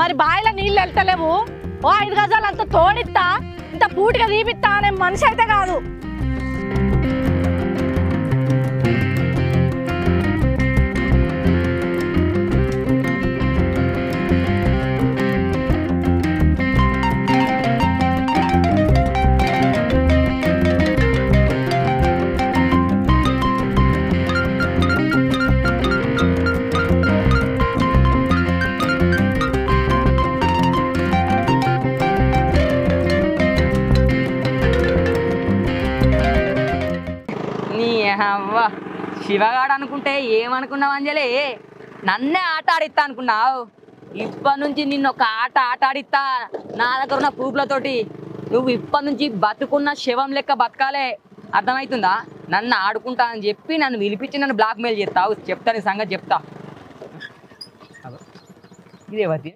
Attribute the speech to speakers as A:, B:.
A: మరి బాయిలో నీళ్ళు వెళ్తలేవు. ఓ 5 గజాలు అంత తోడిస్తా, ఇంత పూటిగా తీపిస్తా అనే మనిషి అయితే కాదు.
B: అవ్వా శివగాడు అనుకుంటే ఏమనుకున్నావు అంజలి? నన్నే ఆట ఆడిస్తా అనుకున్నావు. ఇప్పటి నుంచి నిన్ను ఒక ఆట ఆడిస్తా. నా దగ్గర ఉన్న ప్రూఫ్లతోటి నువ్వు ఇప్పటి నుంచి బతుకున్న శవం లెక్క బతకాలే. అర్థమవుతుందా? నన్ను ఆడుకుంటా అని చెప్పి నన్ను పిలిపించి నన్ను బ్లాక్మెయిల్ చేస్తావు. చెప్తా నీ సంగతి చెప్తా. ఇదేవతి